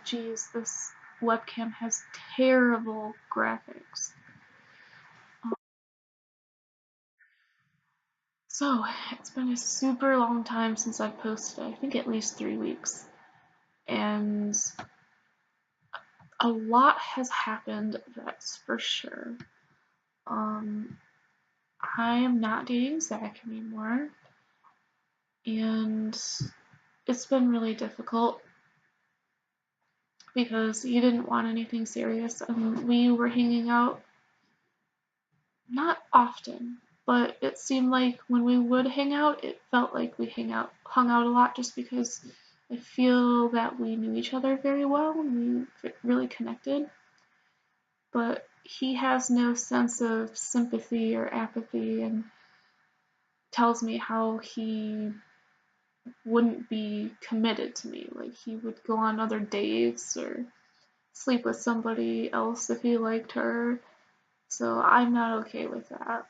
geez, this webcam has terrible graphics. So, it's been a super long time since I've posted, I think at least 3 weeks. And a lot has happened, that's for sure. I am not dating Zach anymore, and it's been really difficult because he didn't want anything serious, and we were hanging out not often, but it seemed like when we would hang out, it felt like we hung out a lot just because I feel that we knew each other very well and we really connected. But he has no sense of sympathy or apathy and tells me how he wouldn't be committed to me. Like he would go on other dates or sleep with somebody else if he liked her. So I'm not okay with that.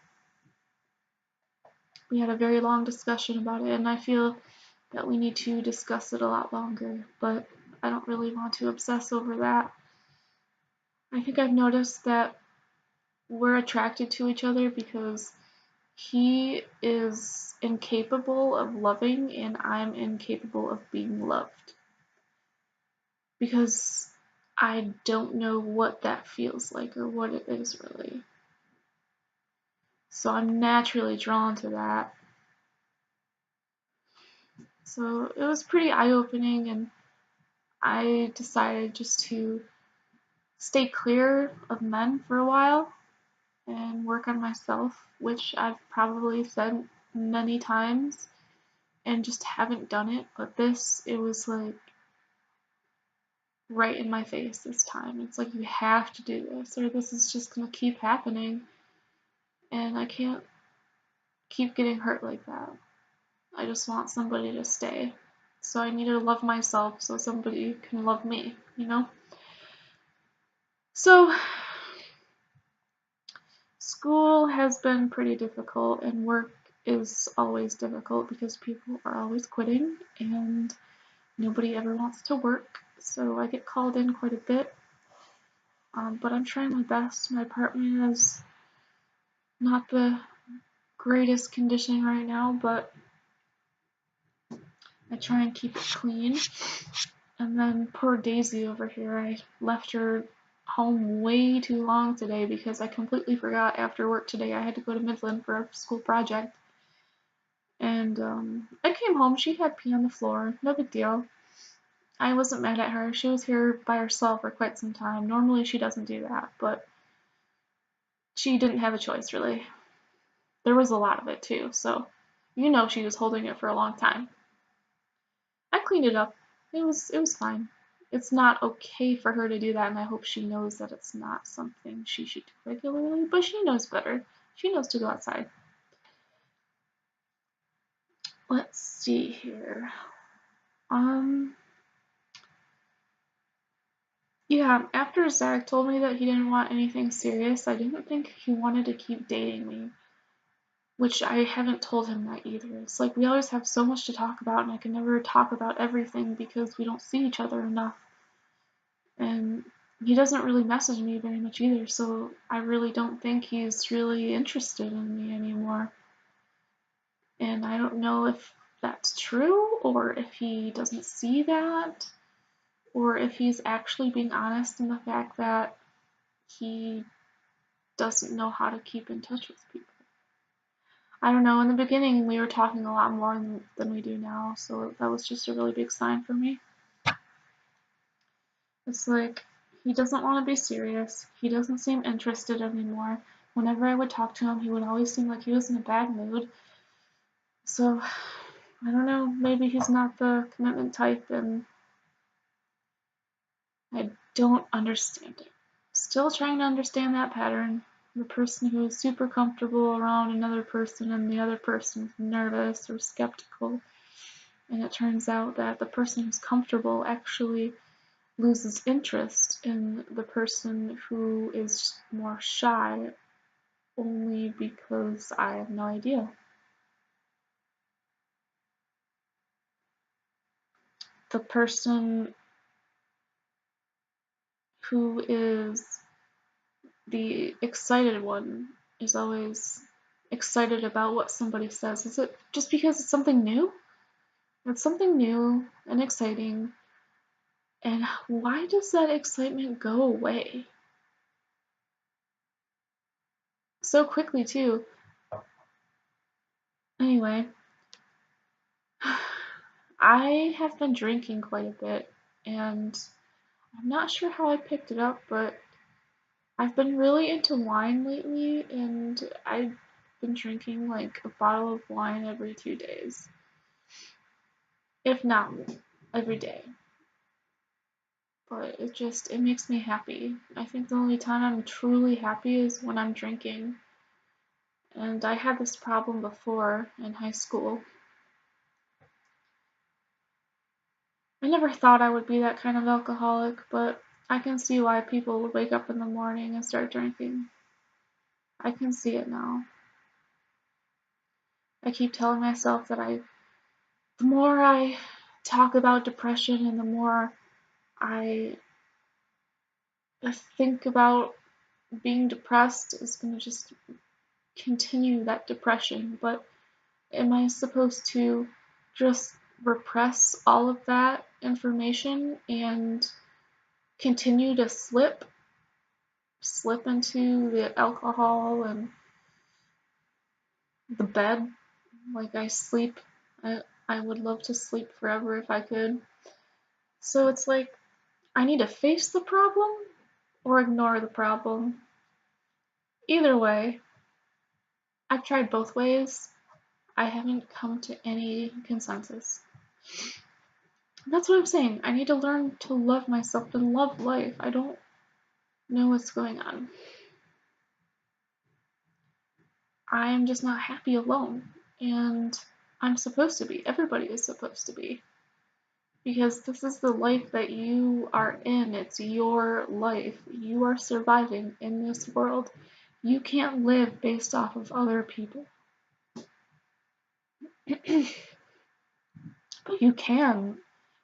We had a very long discussion about it, and I feel that we need to discuss it a lot longer, but I don't really want to obsess over that. I think I've noticed that we're attracted to each other because he is incapable of loving and I'm incapable of being loved. Because I don't know what that feels like or what it is really. So I'm naturally drawn to that. So it was pretty eye-opening, and I decided just to stay clear of men for a while and work on myself, which I've probably said many times and just haven't done it. But it was like right in my face this time. It's like you have to do this or this is just gonna keep happening, and I can't keep getting hurt like that. I just want somebody to stay. So I need to love myself so somebody can love me, you know? So school has been pretty difficult and work is always difficult because people are always quitting and nobody ever wants to work. So I get called in quite a bit. But I'm trying my best. My apartment is not the greatest condition right now, but I try and keep it clean. And then poor Daisy over here, I left her home way too long today because I completely forgot after work today I had to go to Midland for a school project. And I came home, she had pee on the floor, no big deal. I wasn't mad at her, she was here by herself for quite some time. Normally she doesn't do that, but she didn't have a choice really. There was a lot of it too, so you know she was holding it for a long time. I cleaned it up. It was fine. It's not okay for her to do that, and I hope she knows that it's not something she should do regularly, but she knows better. She knows to go outside. Let's see here. Um, yeah, after Zach told me that he didn't want anything serious, I didn't think he wanted to keep dating me, which I haven't told him that either. It's like we always have so much to talk about, and I can never talk about everything because we don't see each other enough. And he doesn't really message me very much either, so I really don't think he's really interested in me anymore. And I don't know if that's true, or if he doesn't see that, or if he's actually being honest in the fact that he doesn't know how to keep in touch with people. I don't know, in the beginning we were talking a lot more than we do now, so that was just a really big sign for me. It's like, he doesn't want to be serious. He doesn't seem interested anymore. Whenever I would talk to him, he would always seem like he was in a bad mood. So, I don't know, maybe he's not the commitment type, and I don't understand it. Still trying to understand that pattern. The person who is super comfortable around another person and the other person is nervous or skeptical. And it turns out that the person who's comfortable actually loses interest in the person who is more shy only because I have no idea. The person who is the excited one, is always excited about what somebody says. Is it just because it's something new? It's something new and exciting. And why does that excitement go away? So quickly, too. Anyway, I have been drinking quite a bit, and I'm not sure how I picked it up, but I've been really into wine lately, and I've been drinking like a bottle of wine every 2 days, if not every day. But it makes me happy. I think the only time I'm truly happy is when I'm drinking. And I had this problem before in high school. I never thought I would be that kind of alcoholic, but I can see why people would wake up in the morning and start drinking. I can see it now. I keep telling myself that the more I talk about depression and the more I think about being depressed is going to just continue that depression. But am I supposed to just repress all of that information and continue to slip into the alcohol and the bed? Like I sleep, I would love to sleep forever if I could. So it's like I need to face the problem or ignore the problem. Either way, I've tried both ways. I haven't come to any consensus. That's what I'm saying. I need to learn to love myself and love life. I don't know what's going on. I'm just not happy alone. And I'm supposed to be. Everybody is supposed to be. Because this is the life that you are in. It's your life. You are surviving in this world. You can't live based off of other people. But you can.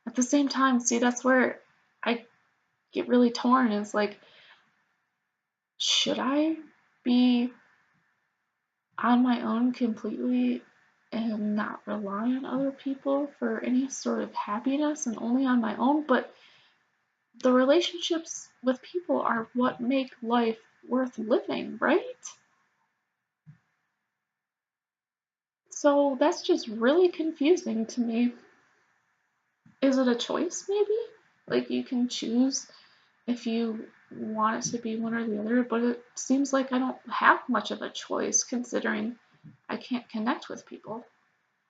At the same time, see, that's where I get really torn. Is like, should I be on my own completely and not rely on other people for any sort of happiness and only on my own? But the relationships with people are what make life worth living, right? So that's just really confusing to me. Is it a choice, maybe? Like you can choose if you want it to be one or the other, but it seems like I don't have much of a choice considering I can't connect with people.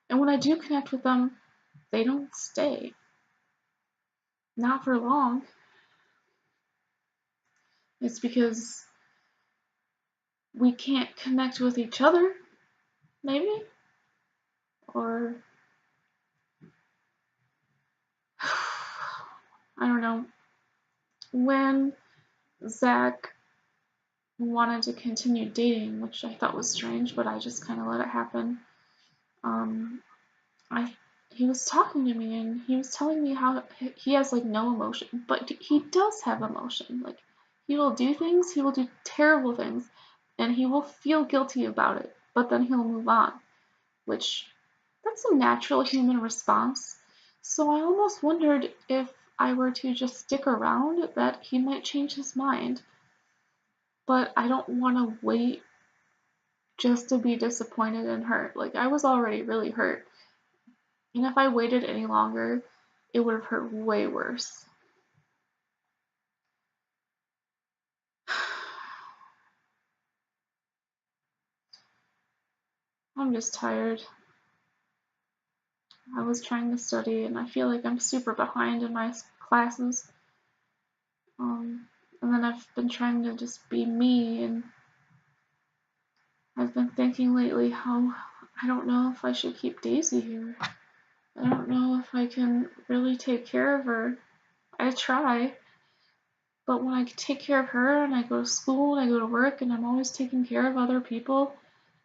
And when I do connect with them, they don't stay. Not for long. It's because we can't connect with each other, maybe? Or I don't know. When Zach wanted to continue dating, which I thought was strange, but I just kind of let it happen. Um, I he was talking to me and he was telling me how he has like no emotion, but he does have emotion. Like he will do things, he will do terrible things, and he will feel guilty about it, but then he'll move on, which that's a natural human response. So I almost wondered if I were to just stick around that he might change his mind, but I don't want to wait just to be disappointed and hurt. Like I was already really hurt. And if I waited any longer, it would have hurt way worse. I'm just tired. I was trying to study and I feel like I'm super behind in my classes. And then I've been trying to just be me, and I've been thinking lately how I don't know if I should keep Daisy here. I don't know if I can really take care of her. I try, but when I take care of her and I go to school and I go to work and I'm always taking care of other people,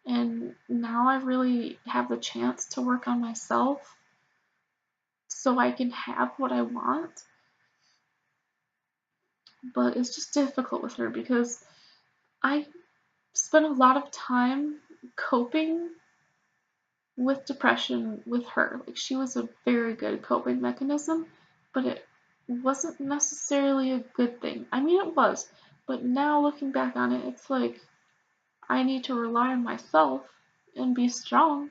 and now I really have the chance to work on myself so I can have what I want. but it's just difficult with her because I spent a lot of time coping with depression with her. Like, she was a very good coping mechanism, but it wasn't necessarily a good thing. I mean, it was, but now looking back on it, it's like I need to rely on myself and be strong,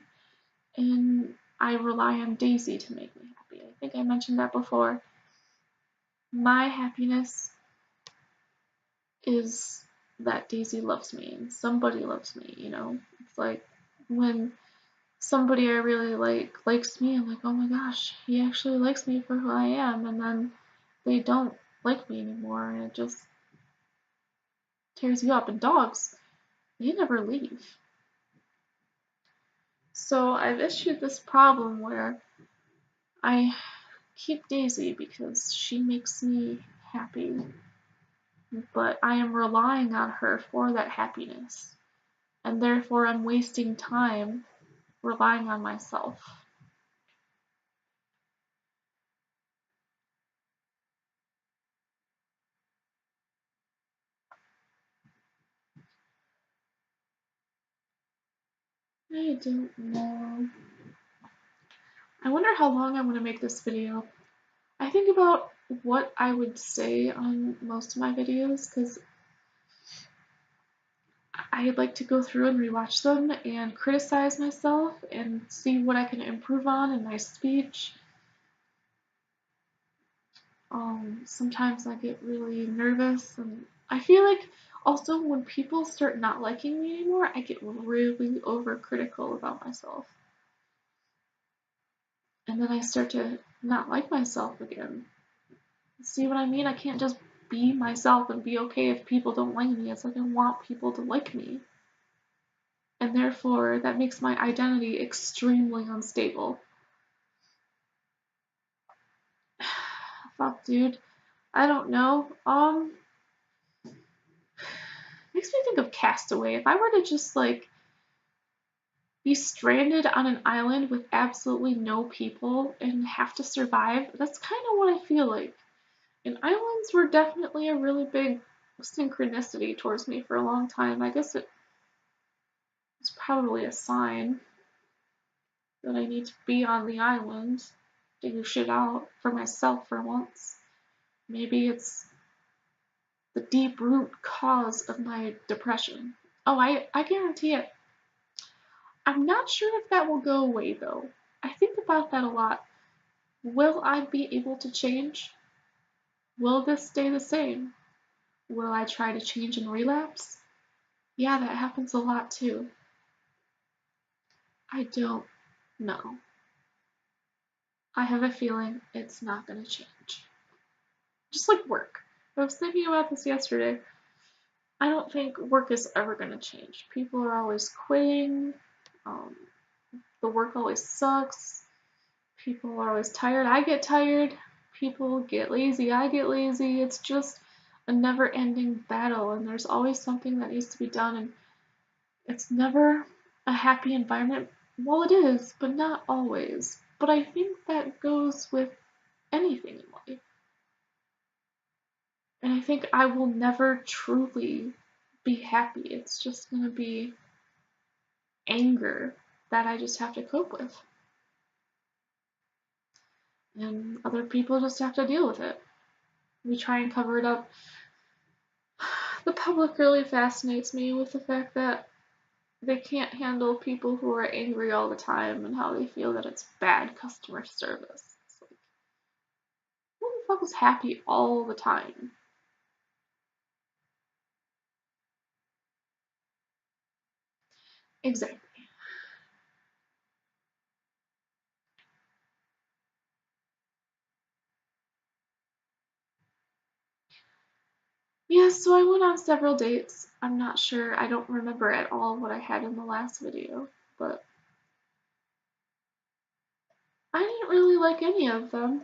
and I rely on Daisy to make me happy. I think I mentioned that before. My happiness is that Daisy loves me and somebody loves me, you know? It's like when somebody I really like likes me, I'm like, oh my gosh, he actually likes me for who I am, and then they don't like me anymore, and it just tears you up. And dogs, they never leave. So I've issued this problem where I keep Daisy because she makes me happy, but I am relying on her for that happiness, and therefore I'm wasting time relying on myself. I don't know. I wonder how long I want to make this video. I think about what I would say on most of my videos because I like to go through and rewatch them and criticize myself and see what I can improve on in my speech. Sometimes I get really nervous, and I feel like also when people start not liking me anymore, I get really overcritical about myself. And then I start to not like myself again. See what I mean? I can't just be myself and be okay if people don't like me. It's like I want people to like me. And therefore, that makes my identity extremely unstable. Fuck, dude. I don't know. Makes me think of Castaway. If I were to just like be stranded on an island with absolutely no people and have to survive, that's kind of what I feel like. And islands were definitely a really big synchronicity towards me for a long time. I guess it was probably a sign that I need to be on the island, figure shit out for myself for once. Maybe it's the deep root cause of my depression. Oh, I guarantee it. I'm not sure if that will go away though. I think about that a lot. Will I be able to change? Will this stay the same? Will I try to change and relapse? Yeah, that happens a lot too. I don't know. I have a feeling it's not going to change. Just like work. I was thinking about this yesterday. I don't think work is ever going to change. People are always quitting. Um, the work always sucks. People are always tired. I get tired. People get lazy. I get lazy. It's just a never ending battle, and there's always something that needs to be done, and it's never a happy environment. Well, it is, but not always. But I think that goes with anything in life. And I think I will never truly be happy. It's just going to be anger that I just have to cope with. And other people just have to deal with it. We try and cover it up. The public really fascinates me with the fact that they can't handle people who are angry all the time and how they feel that it's bad customer service. It's like, who the fuck is happy all the time? Exactly. Yeah, so I went on several dates. I'm not sure, I don't remember at all what I had in the last video, but I didn't really like any of them.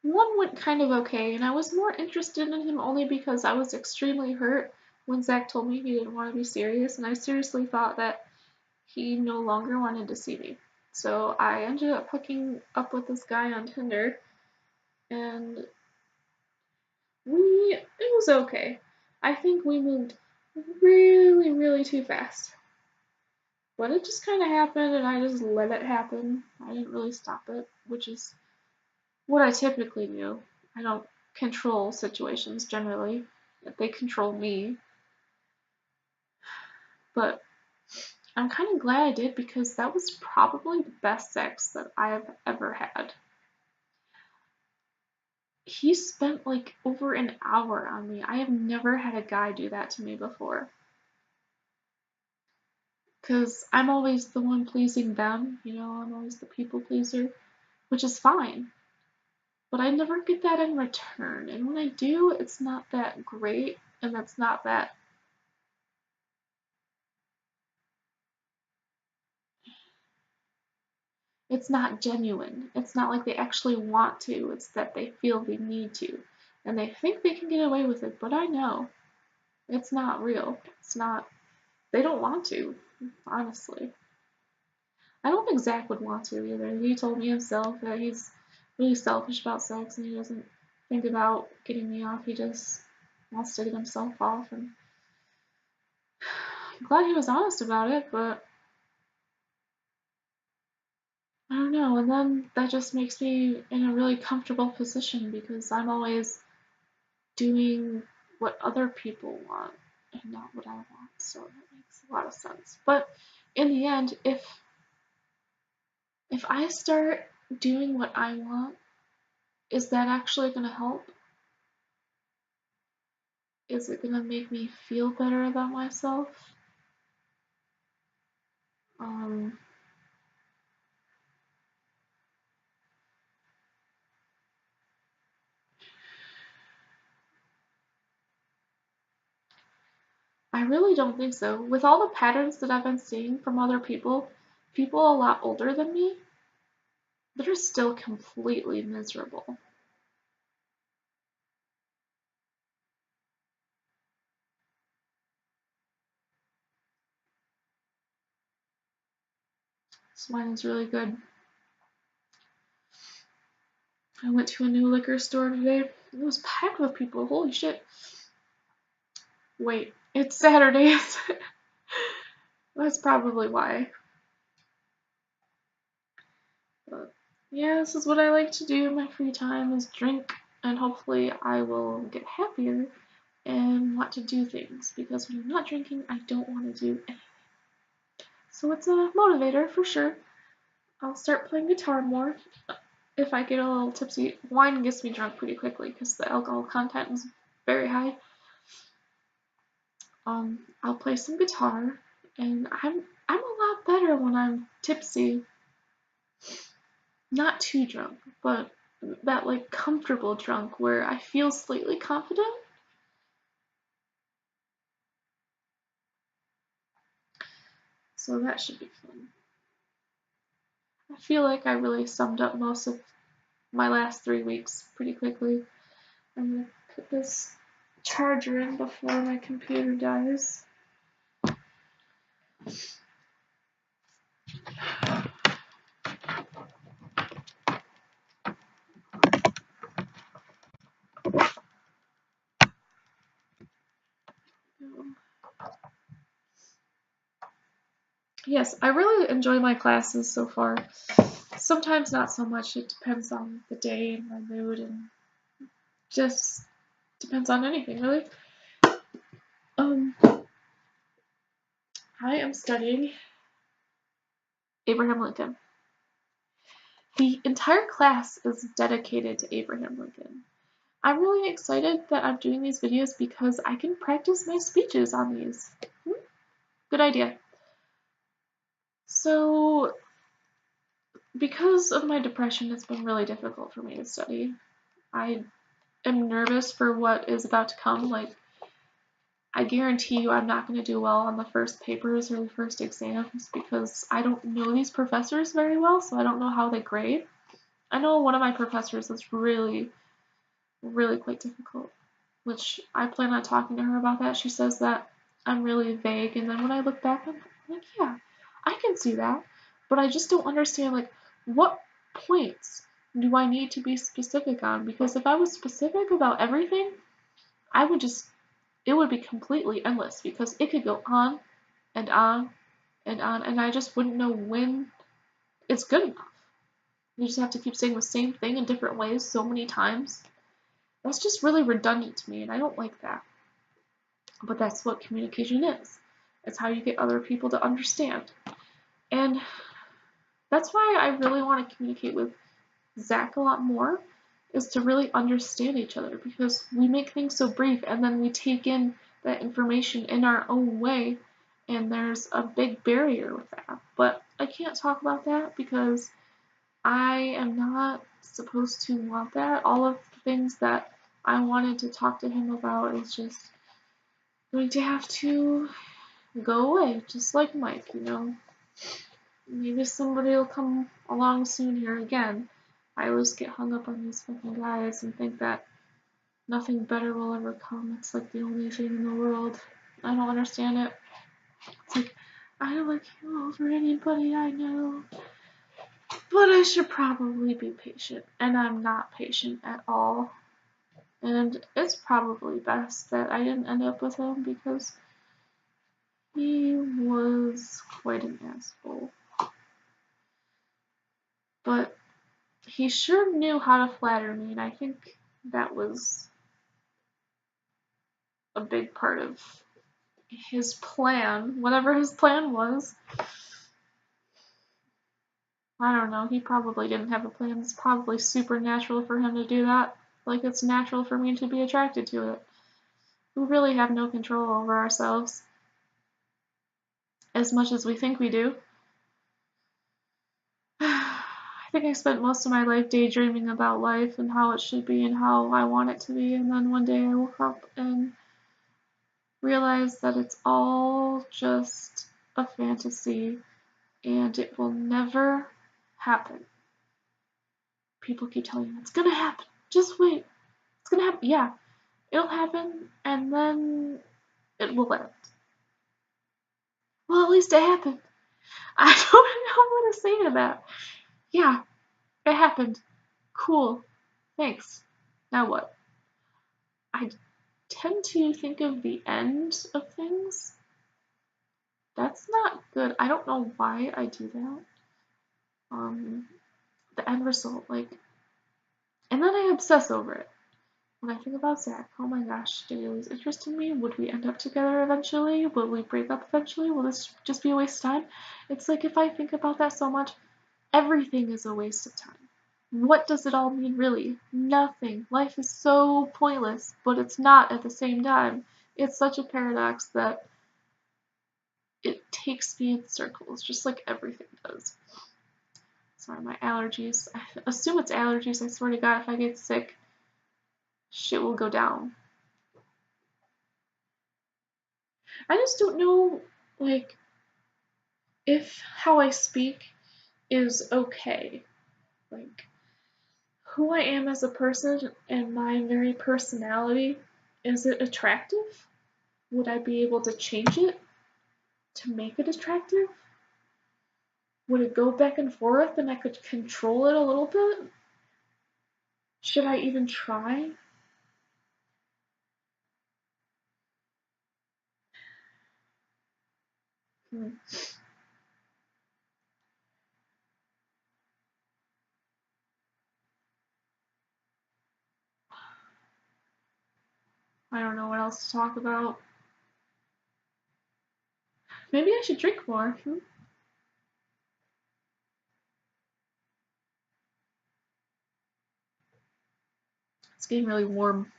One went kind of okay, and I was more interested in him only because I was extremely hurt when Zach told me he didn't want to be serious, and I seriously thought that he no longer wanted to see me. So I ended up hooking up with this guy on Tinder, and it was okay. I think we moved really, really too fast. But it just kind of happened, and I just let it happen. I didn't really stop it, which is what I typically do. I don't control situations generally. They control me. But I'm kind of glad I did because that was probably the best sex that I've ever had. He spent like over an hour on me. I have never had a guy do that to me before. Because I'm always the one pleasing them, I'm always the people pleaser, which is fine. But I never get that in return. And when I do, it's not that great, and it's not genuine. It's not like they actually want to, it's that they feel they need to. And they think they can get away with it, but I know it's not real. It's not, they don't want to, honestly. I don't think Zach would want to either. He told me himself that he's really selfish about sex and he doesn't think about getting me off. He just wants to get himself off. And I'm glad he was honest about it, but I don't know. And then that just makes me in a really comfortable position because I'm always doing what other people want and not what I want. So that makes a lot of sense. But in the end, if I start doing what I want, is that actually going to help? Is it going to make me feel better about myself? Um, I really don't think so. With all the patterns that I've been seeing from other people a lot older than me, they're still completely miserable. This wine is really good. I went to a new liquor store today. It was packed with people. Holy shit. Wait, it's Saturday. That's probably why. But yeah, this is what I like to do in my free time is drink, and hopefully I will get happier and want to do things because when I'm not drinking, I don't want to do anything. So it's a motivator for sure. I'll start playing guitar more if I get a little tipsy. Wine gets me drunk pretty quickly because the alcohol content is very high. I'll play some guitar, and I'm a lot better when I'm tipsy. Not too drunk, but that like comfortable drunk where I feel slightly confident. So that should be fun. I feel like I really summed up most of my last 3 weeks pretty quickly. I'm gonna put this charger in before my computer dies. Yes, I really enjoy my classes so far. Sometimes not so much. It depends on the day and my mood and just depends on anything really. Um, I am studying Abraham Lincoln. The entire class is dedicated to Abraham Lincoln. I'm really excited that I'm doing these videos because I can practice my speeches on these. Good idea. So, because of my depression, it's been really difficult for me to study. I am nervous for what is about to come. Like, I guarantee you I'm not going to do well on the first papers or the first exams because I don't know these professors very well, so I don't know how they grade. I know one of my professors is really, really quite difficult, which I plan on talking to her about that. She says that I'm really vague, and then when I look back, I'm like, yeah, I can see that, but I just don't understand, like, what points do I need to be specific on? Because if I was specific about everything, it would be completely endless because it could go on and on and on, and I just wouldn't know when it's good enough. You just have to keep saying the same thing in different ways so many times. That's just really redundant to me, and I don't like that. But that's what communication is. It's how you get other people to understand. And that's why I really want to communicate with Zach a lot more, is to really understand each other, because we make things so brief and then we take in that information in our own way, and there's a big barrier with that. But I can't talk about that because I am not supposed to want that. All of the things that I wanted to talk to him about is just going to have to go away, just like Mike, you know. Maybe somebody will come along soon here again. I always get hung up on these fucking guys and think that nothing better will ever come. It's like the only thing in the world. I don't understand it. It's like, I would kill over anybody I know. But I should probably be patient, and I'm not patient at all. And it's probably best that I didn't end up with him because he was quite an asshole. But he sure knew how to flatter me, and I think that was a big part of his plan, whatever his plan was. I don't know, he probably didn't have a plan. It's probably supernatural for him to do that. Like it's natural for me to be attracted to it. We really have no control over ourselves, as much as we think we do. I think I spent most of my life daydreaming about life and how it should be and how I want it to be, and then one day I woke up and realized that it's all just a fantasy and it will never happen. People keep telling you, it's gonna happen. Just wait. It's gonna happen. Yeah, it'll happen and then it will end. Well, at least it happened. I don't know what to say to that. Yeah, it happened. Cool. Thanks. Now what? I tend to think of the end of things. That's not good. I don't know why I do that. The end result, like, and then I obsess over it. When I think about Zach, oh my gosh, did he lose interest in me? Would we end up together eventually? Will we break up eventually? Will this just be a waste of time? It's like if I think about that so much, everything is a waste of time. What does it all mean, really? Nothing. Life is so pointless, but it's not at the same time. It's such a paradox that it takes me in circles, just like everything does. Sorry, my allergies. I assume it's allergies. I swear to God, if I get sick, shit will go down. I just don't know, like, if how I speak is okay. Like, who I am as a person and my very personality, is it attractive? Would I be able to change it to make it attractive? Would it go back and forth and I could control it a little bit? Should I even try? Hmm. I don't know what else to talk about. Maybe I should drink more. It's getting really warm.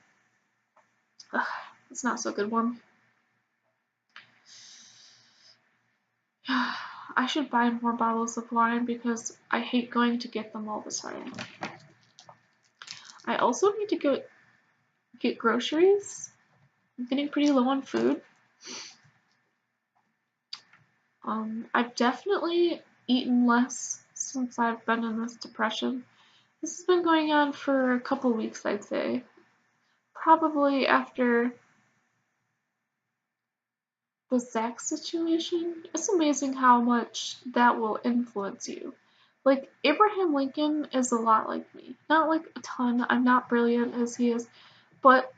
Ugh, it's not so good warm. I should buy more bottles of wine because I hate going to get them all the time. I also need to go get groceries. I'm getting pretty low on food. I've definitely eaten less since I've been in this depression. This has been going on for a couple weeks, I'd say. Probably after the Zach situation. It's amazing how much that will influence you. Like, Abraham Lincoln is a lot like me. Not like a ton, I'm not brilliant as he is, but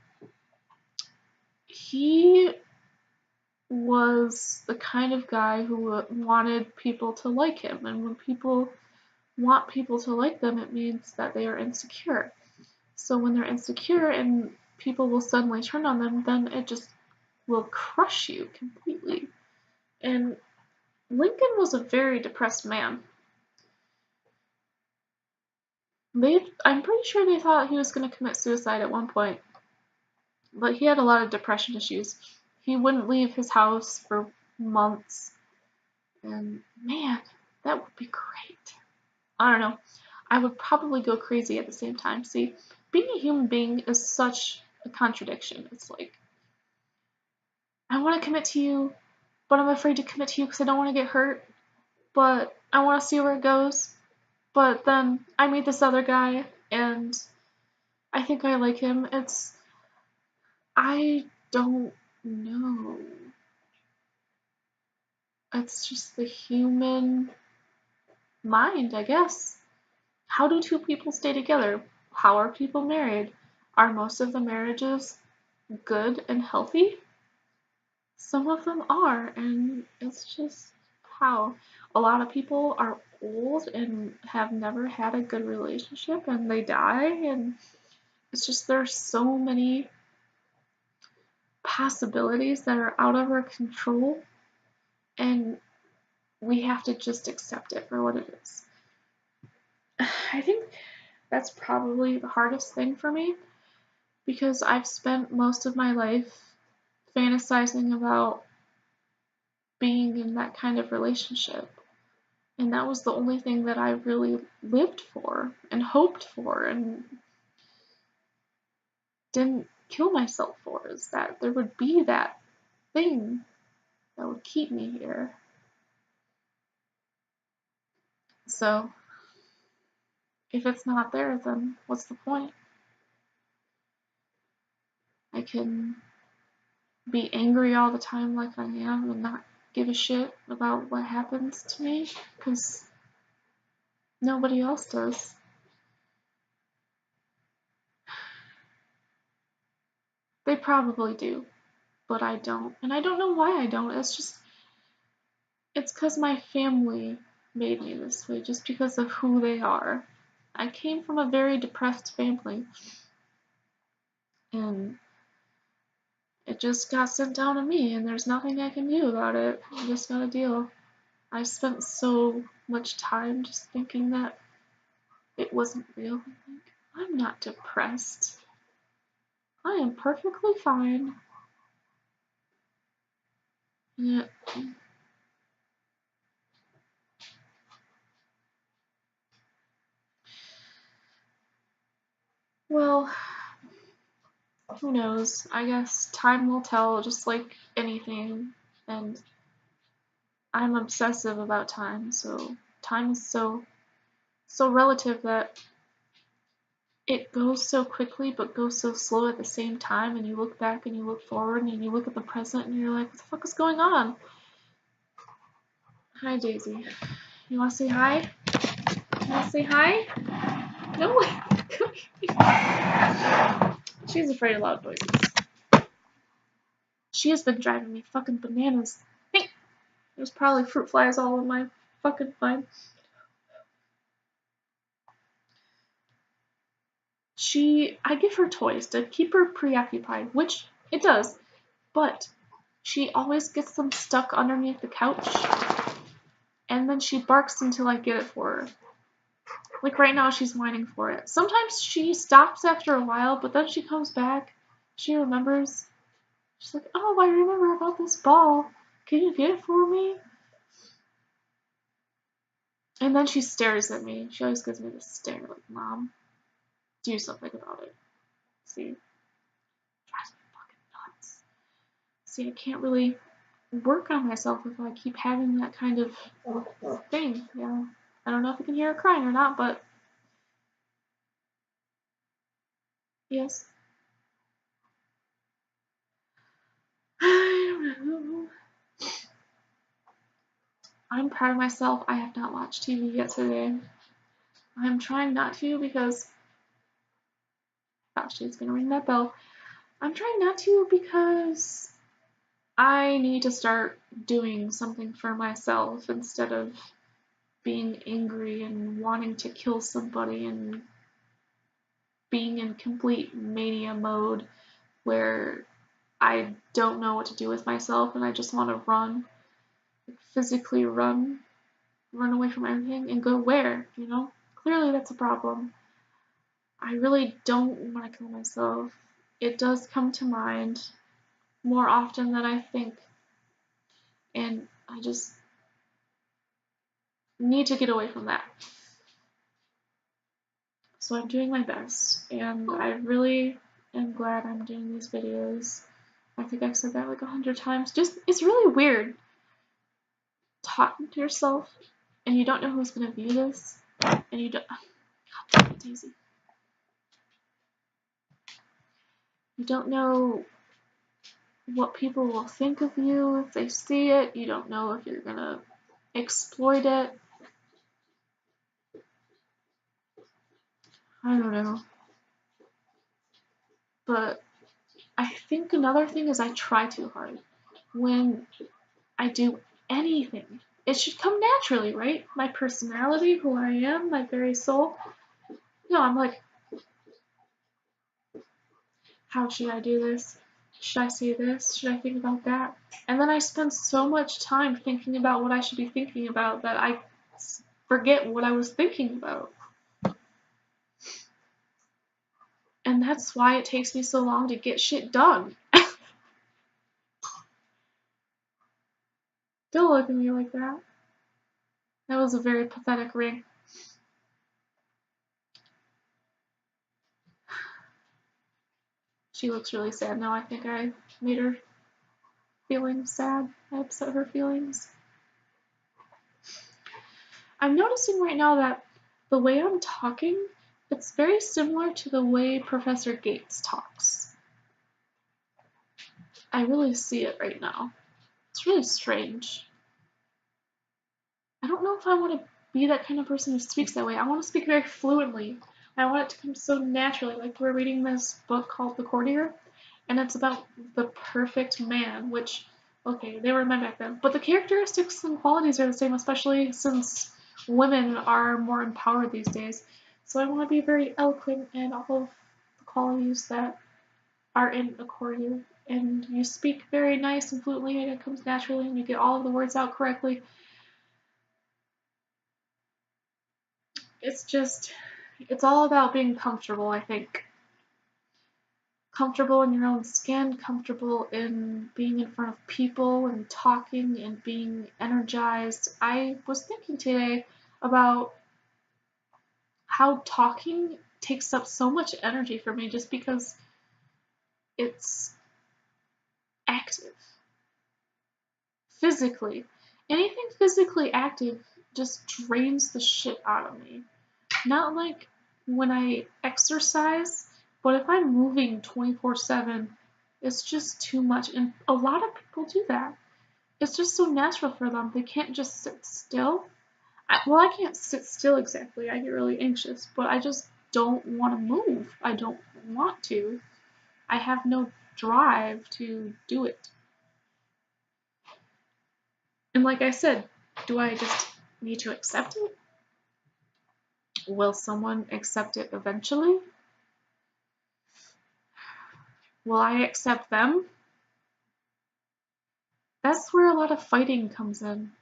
he was the kind of guy who wanted people to like him, and when people want people to like them, it means that they are insecure. So when they're insecure and people will suddenly turn on them, then it just will crush you completely. And Lincoln was a very depressed man. I'm pretty sure they thought he was going to commit suicide at one point, but he had a lot of depression issues. He wouldn't leave his house for months, and man, that would be great. I don't know. I would probably go crazy at the same time. See, being a human being is such a contradiction. It's like, I want to commit to you, but I'm afraid to commit to you because I don't want to get hurt, but I want to see where it goes. But then I meet this other guy, and I think I like him. I don't know. It's just the human mind, I guess. How do two people stay together? How are people married? Are most of the marriages good and healthy? Some of them are, and it's just how. A lot of people are old and have never had a good relationship and they die, and it's just there's so many possibilities that are out of our control, and we have to just accept it for what it is. I think that's probably the hardest thing for me because I've spent most of my life fantasizing about being in that kind of relationship. And that was the only thing that I really lived for and hoped for and didn't kill myself for, is that there would be that thing that would keep me here. So, if it's not there, then what's the point? I can be angry all the time like I am and not give a shit about what happens to me because nobody else does. They probably do, but I don't. And I don't know why I don't. It's because my family made me this way, just because of who they are. I came from a very depressed family, and it just got sent down to me, and there's nothing I can do about it. I just gotta deal. I spent so much time just thinking that it wasn't real. I'm not depressed. I am perfectly fine. Yeah. Well, who knows? I guess time will tell, just like anything. And I'm obsessive about time, so time is so relative that it goes so quickly but goes so slow at the same time, and you look back and you look forward and you look at the present and you're like, what the fuck is going on? Hi, Daisy. You wanna say hi? You wanna say hi? No. She's afraid of loud noises. She has been driving me fucking bananas. Hey! There's probably fruit flies all in my fucking mind. I give her toys to keep her preoccupied, which it does, but she always gets them stuck underneath the couch, and then she barks until I get it for her. Like right now, she's whining for it. Sometimes she stops after a while, but then she comes back. She remembers. She's like, oh, I remember about this ball. Can you get it for me? And then she stares at me. She always gives me this stare, like, Mom, do something about it. See? Drives me fucking nuts. See, I can't really work on myself if I keep having that kind of thing. Yeah. I don't know if you can hear her crying or not, but yes. I don't know. I'm proud of myself. I have not watched TV yet today. I'm trying not to because, gosh, she's gonna ring that bell. I'm trying not to because I need to start doing something for myself instead of being angry and wanting to kill somebody and being in complete mania mode where I don't know what to do with myself and I just want to run, physically run away from everything and go where, you know? Clearly that's a problem. I really don't want to kill myself. It does come to mind more often than I think, and I just need to get away from that. So I'm doing my best, and I really am glad I'm doing these videos. I think I've said that like 100 times. It's really weird talking to yourself, and you don't know who's gonna view this, and you don't. God, Daisy. You don't know what people will think of you if they see it. You don't know if you're gonna exploit it. I don't know. But I think another thing is I try too hard. When I do anything, it should come naturally, right? My personality, who I am, my very soul. No, I'm like, how should I do this? Should I say this? Should I think about that? And then I spend so much time thinking about what I should be thinking about that I forget what I was thinking about. And that's why it takes me so long to get shit done. Don't look at me like that. That was a very pathetic ring. She looks really sad now. I think I made her feelings sad. I upset her feelings. I'm noticing right now that the way I'm talking, it's very similar to the way Professor Gates talks. I really see it right now. It's really strange. I don't know if I want to be that kind of person who speaks that way. I want to speak very fluently. I want it to come so naturally. Like we're reading this book called The Courtier, and it's about the perfect man, which, okay, they were men back then. But the characteristics and qualities are the same, especially since women are more empowered these days. So I want to be very eloquent and all of the qualities that are in a courtier. And you speak very nice and fluently, and it comes naturally, and you get all of the words out correctly. It's all about being comfortable, I think. Comfortable in your own skin, comfortable in being in front of people and talking and being energized. I was thinking today about how talking takes up so much energy for me just because it's active. Physically. Anything physically active just drains the shit out of me. Not like when I exercise, but if I'm moving 24/7, it's just too much. And a lot of people do that. It's just so natural for them. They can't just sit still. I can't sit still exactly. I get really anxious, but I just don't want to move. I don't want to. I have no drive to do it. And like I said, do I just need to accept it? Will someone accept it eventually? Will I accept them? That's where a lot of fighting comes in.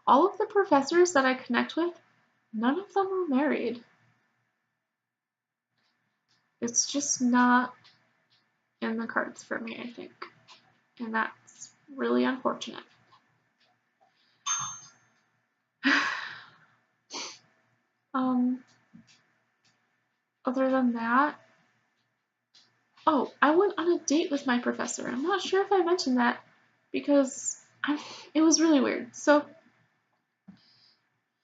All of the professors that I connect with, none of them are married. It's just not in the cards for me, I think. And that's really unfortunate. um, Other than that, oh, I went on a date with my professor. I'm not sure if I mentioned that because it was really weird. So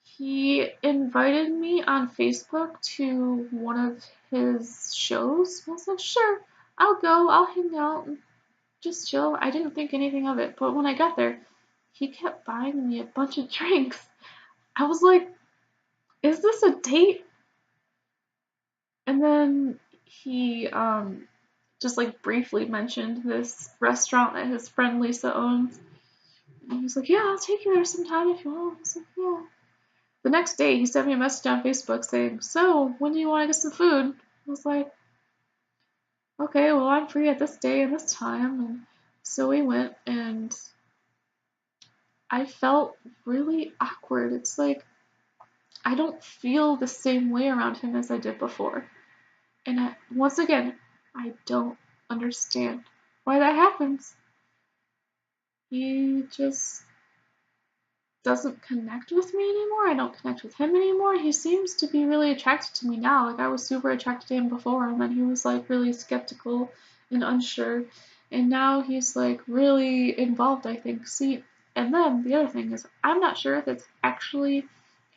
he invited me on Facebook to one of his shows. I was like, sure, I'll go, I'll hang out and just chill. I didn't think anything of it, but when I got there, he kept buying me a bunch of drinks. I was like, is this a date? And then he just like briefly mentioned this restaurant that his friend Lisa owns. And he's like, yeah, I'll take you there sometime if you want. I was like, yeah. The next day, he sent me a message on Facebook saying, so, when do you want to get some food? I was like, okay, well, I'm free at this day and this time. And so we went, and I felt really awkward. It's like, I don't feel the same way around him as I did before. And once again, I don't understand why that happens. He just doesn't connect with me anymore. I don't connect with him anymore. He seems to be really attracted to me now. Like I was super attracted to him before, and then he was like really skeptical and unsure. And now he's like really involved, I think. See, and then the other thing is, I'm not sure if it's actually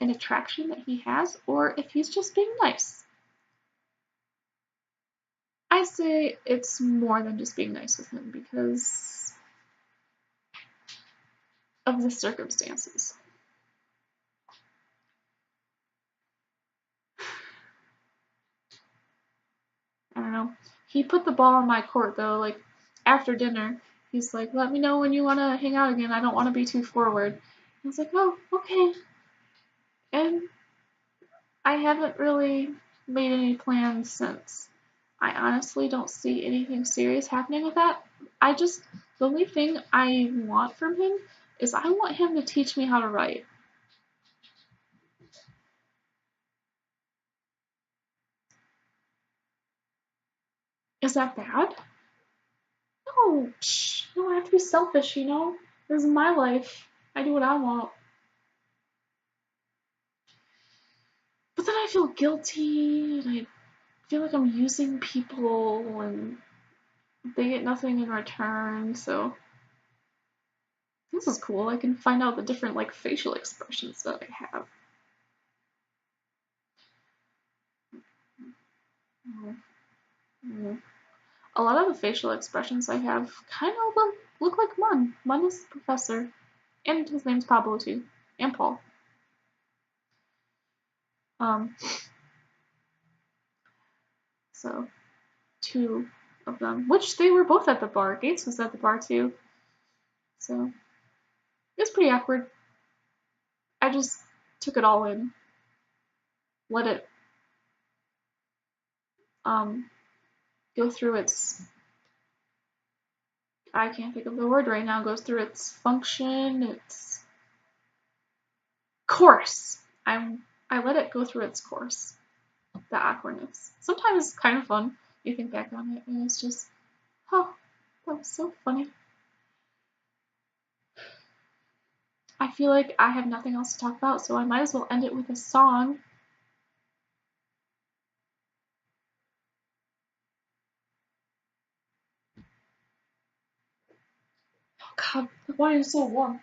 an attraction that he has or if he's just being nice. I say it's more than just being nice with him because of the circumstances. I don't know. He put the ball in my court though, like after dinner. He's like, let me know when you want to hang out again. I don't want to be too forward. I was like, oh, okay. And I haven't really made any plans since. I honestly don't see anything serious happening with that. The only thing I want from him is I want him to teach me how to write. Is that bad? No, you don't have to be selfish, you know? This is my life. I do what I want. But then I feel guilty, and I feel like I'm using people, and they get nothing in return, so this is cool. I can find out the different, like, facial expressions that I have. A lot of the facial expressions I have kind of look like Mun. Mun is the professor, and his name's Pablo too, and Paul. Um, so, two of them, which they were both at the bar. Gates was at the bar too. So, it's pretty awkward. I just took it all in, let it go through its, I can't think of the word right now, goes through its function, its course. I let it go through its course, the awkwardness. Sometimes it's kind of fun. You think back on it, and it's just, oh, that was so funny. I feel like I have nothing else to talk about, so I might as well end it with a song. Oh god, the wine is so warm.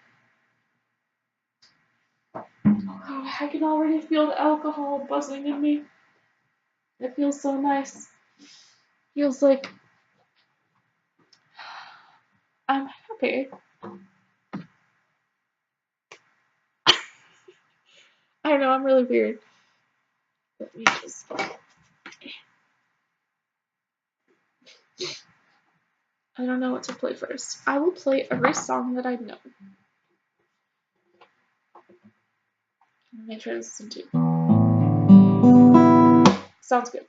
Oh god, I can already feel the alcohol buzzing in me. It feels so nice. Feels like I'm happy. I know, I'm really weird. Let me just... I don't know what to play first. I will play every song that I know. Let me try to listen to. Sounds good.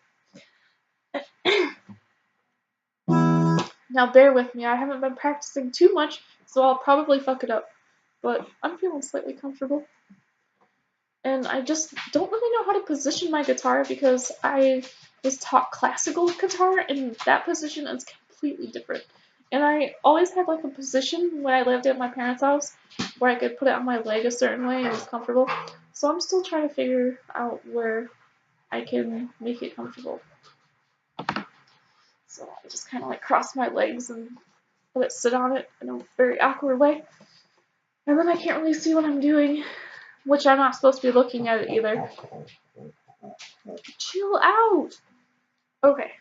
Now bear with me, I haven't been practicing too much, so I'll probably fuck it up. But I'm feeling slightly comfortable. And I just don't really know how to position my guitar because I was taught classical guitar, and that position is completely different. And I always had like a position when I lived at my parents' house where I could put it on my leg a certain way and it was comfortable. So I'm still trying to figure out where I can make it comfortable. So I just kind of like cross my legs and let it sit on it in a very awkward way. And then I can't really see what I'm doing, which I'm not supposed to be looking at it either. Chill out! Okay.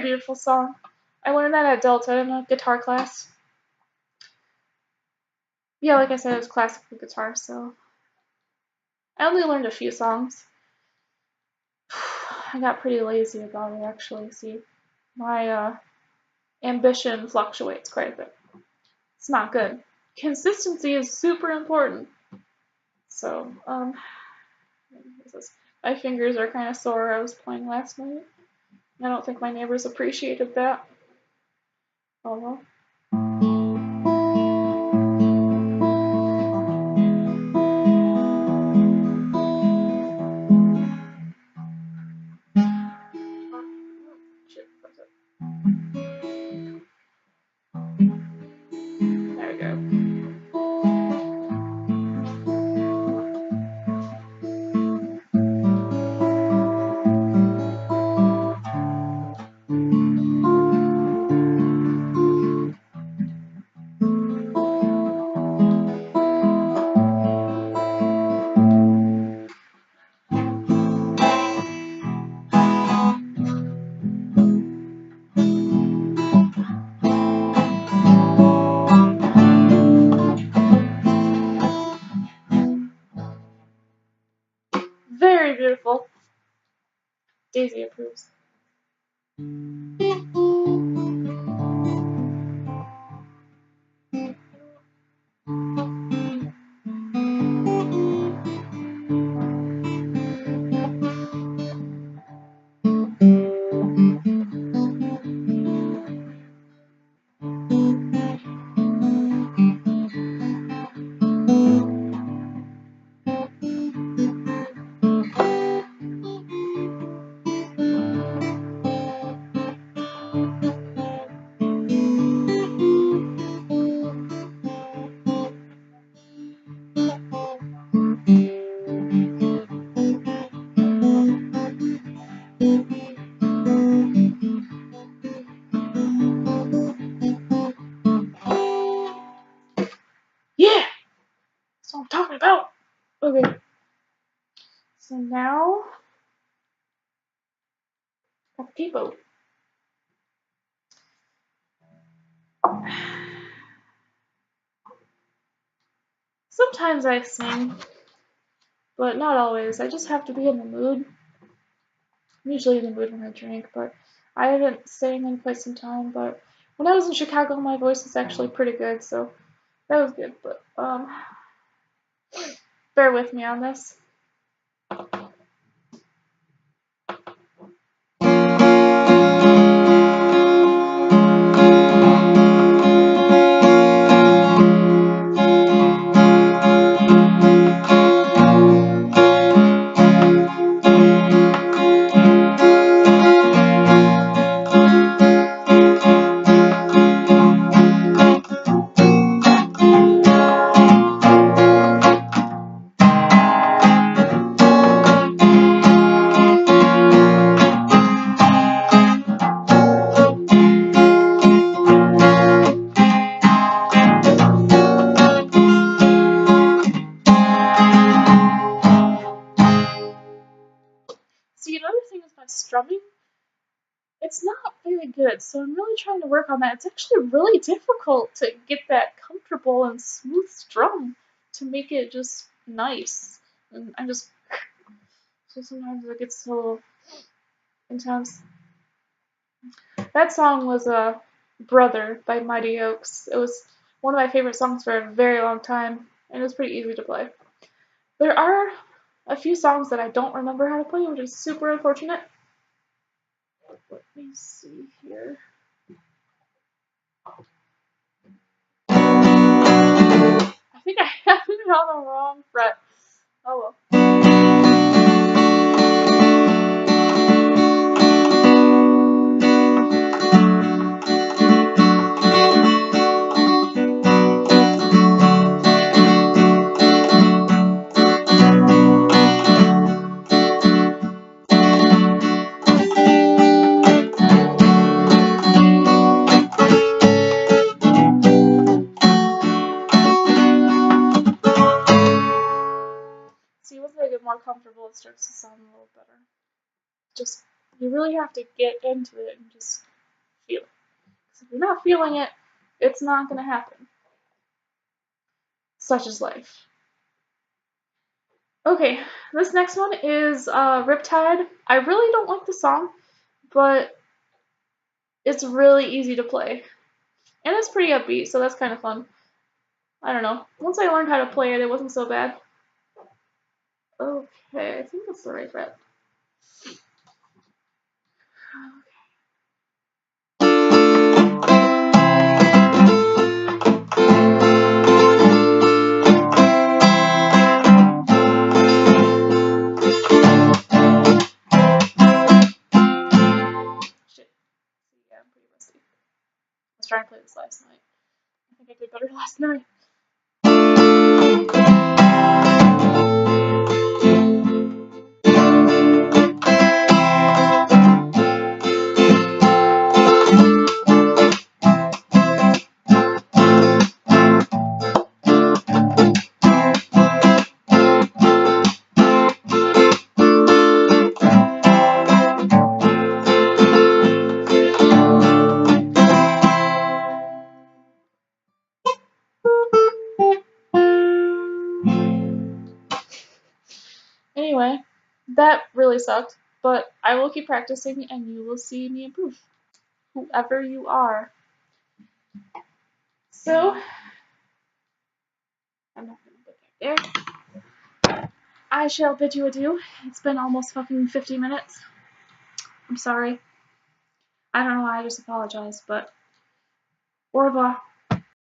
Very beautiful song. I learned that at Delta in a guitar class. Yeah, like I said, it was classical guitar, so I only learned a few songs. I got pretty lazy about it, actually. See, my ambition fluctuates quite a bit. It's not good. Consistency is super important. So, my fingers are kind of sore. I was playing last night. I don't think my neighbors appreciated that. Oh well. There we go. Very beautiful. Daisy approves. Yeah! That's what I'm talking about. Okay. So now, Activo. Sometimes I sing, but not always. I just have to be in the mood. I'm usually in the mood when I drink, but I haven't sang in quite some time. But when I was in Chicago, my voice was actually pretty good, so that was good. But bear with me on this. See, another thing is my strumming. It's not very good, so I'm really trying to work on that. It's actually really difficult to get that comfortable and smooth strum to make it just nice. And I'm just so sometimes it gets a little intense. That song was Brother by Mighty Oaks. It was one of my favorite songs for a very long time, and it was pretty easy to play. There are a few songs that I don't remember how to play, which is super unfortunate. Let me see here. I think I have it on the wrong fret. Oh well. See, once I get more comfortable, it starts to sound a little better. Just, you really have to get into it and just you're not feeling it, it's not gonna happen. Such is life. Okay, this next one is Riptide. I really don't like the song, but it's really easy to play. And it's pretty upbeat, so that's kind of fun. I don't know. Once I learned how to play it, it wasn't so bad. Okay, I think that's the right fret. Shit. Yeah, I'm pretty rusty. I was trying to play this last night. I think I did better last night. Anyway, that really sucked, but I will keep practicing and you will see me improve. Whoever you are. So, I'm not gonna put that there. I shall bid you adieu. It's been almost fucking 50 minutes. I'm sorry. I don't know why I just apologized, but au revoir.